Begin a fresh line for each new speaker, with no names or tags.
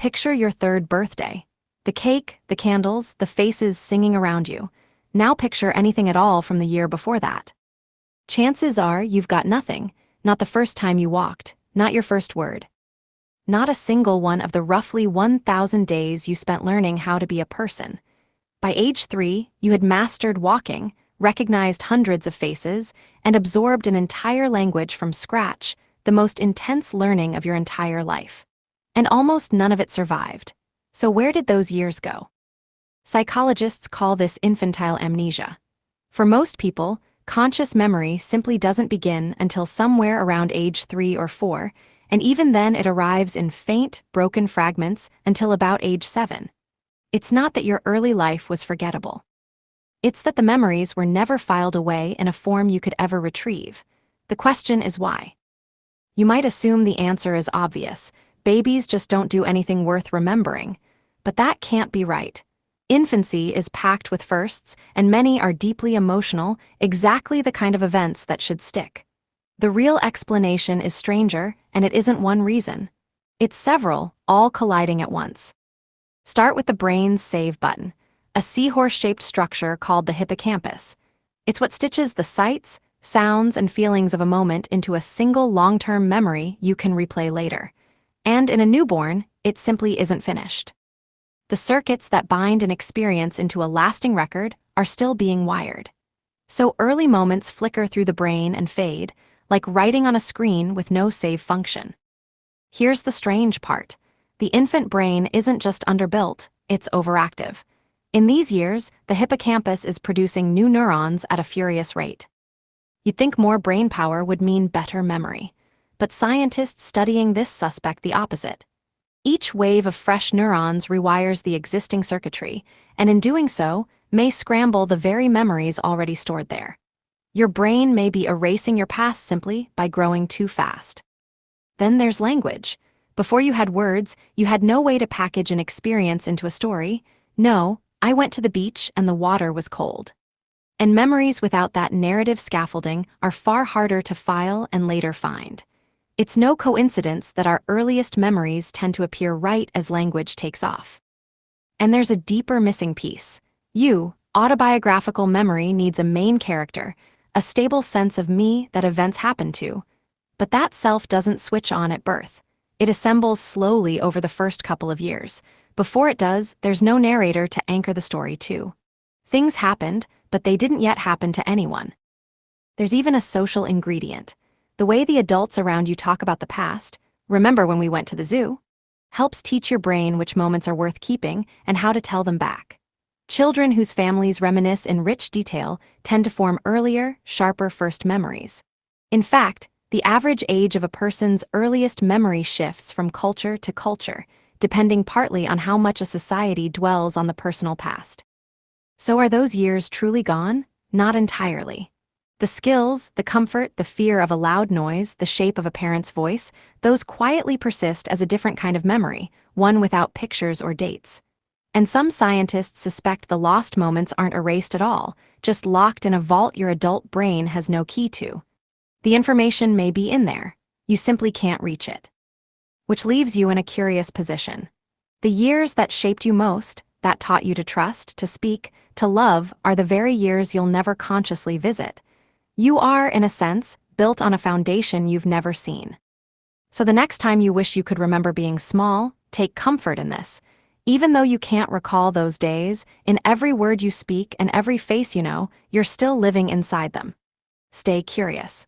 Picture your third birthday. The cake, the candles, the faces singing around you. Now picture anything at all from the year before that. Chances are you've got nothing, not the first time you walked, not your first word. Not a single one of the roughly 1,000 days you spent learning how to be a person. By age 3, you had mastered walking, recognized hundreds of faces, and absorbed an entire language from scratch, the most intense learning of your entire life. And almost none of it survived. So where did those years go? Psychologists call this infantile amnesia. For most people, conscious memory simply doesn't begin until somewhere around age 3 or 4, and even then it arrives in faint, broken fragments until about age 7. It's not that your early life was forgettable. It's that the memories were never filed away in a form you could ever retrieve. The question is why. You might assume the answer is obvious. Babies just don't do anything worth remembering. But that can't be right. Infancy is packed with firsts, and many are deeply emotional, exactly the kind of events that should stick. The real explanation is stranger, and it isn't one reason. It's several, all colliding at once. Start with the brain's save button, a seahorse-shaped structure called the hippocampus. It's what stitches the sights, sounds, and feelings of a moment into a single long-term memory you can replay later. And in a newborn, it simply isn't finished. The circuits that bind an experience into a lasting record are still being wired. So early moments flicker through the brain and fade, like writing on a screen with no save function. Here's the strange part. The infant brain isn't just underbuilt, it's overactive. In these years, the hippocampus is producing new neurons at a furious rate. You'd think more brain power would mean better memory. But scientists studying this suspect the opposite. Each wave of fresh neurons rewires the existing circuitry, and in doing so, may scramble the very memories already stored there. Your brain may be erasing your past simply by growing too fast. Then there's language. Before you had words, you had no way to package an experience into a story. No, I went to the beach and the water was cold. And memories without that narrative scaffolding are far harder to file and later find. It's no coincidence that our earliest memories tend to appear right as language takes off. And there's a deeper missing piece. Autobiographical memory needs a main character, a stable sense of me that events happen to. But that self doesn't switch on at birth. It assembles slowly over the first couple of years. Before it does, there's no narrator to anchor the story to. Things happened, but they didn't yet happen to anyone. There's even a social ingredient. The way the adults around you talk about the past, remember when we went to the zoo, helps teach your brain which moments are worth keeping and how to tell them back. Children whose families reminisce in rich detail tend to form earlier, sharper first memories. In fact, the average age of a person's earliest memory shifts from culture to culture, depending partly on how much a society dwells on the personal past. So are those years truly gone? Not entirely. The skills, the comfort, the fear of a loud noise, the shape of a parent's voice, those quietly persist as a different kind of memory, one without pictures or dates. And some scientists suspect the lost moments aren't erased at all, just locked in a vault your adult brain has no key to. The information may be in there, you simply can't reach it. Which leaves you in a curious position. The years that shaped you most, that taught you to trust, to speak, to love, are the very years you'll never consciously visit. You are, in a sense, built on a foundation you've never seen. So the next time you wish you could remember being small, take comfort in this. Even though you can't recall those days, in every word you speak and every face you know, you're still living inside them. Stay curious.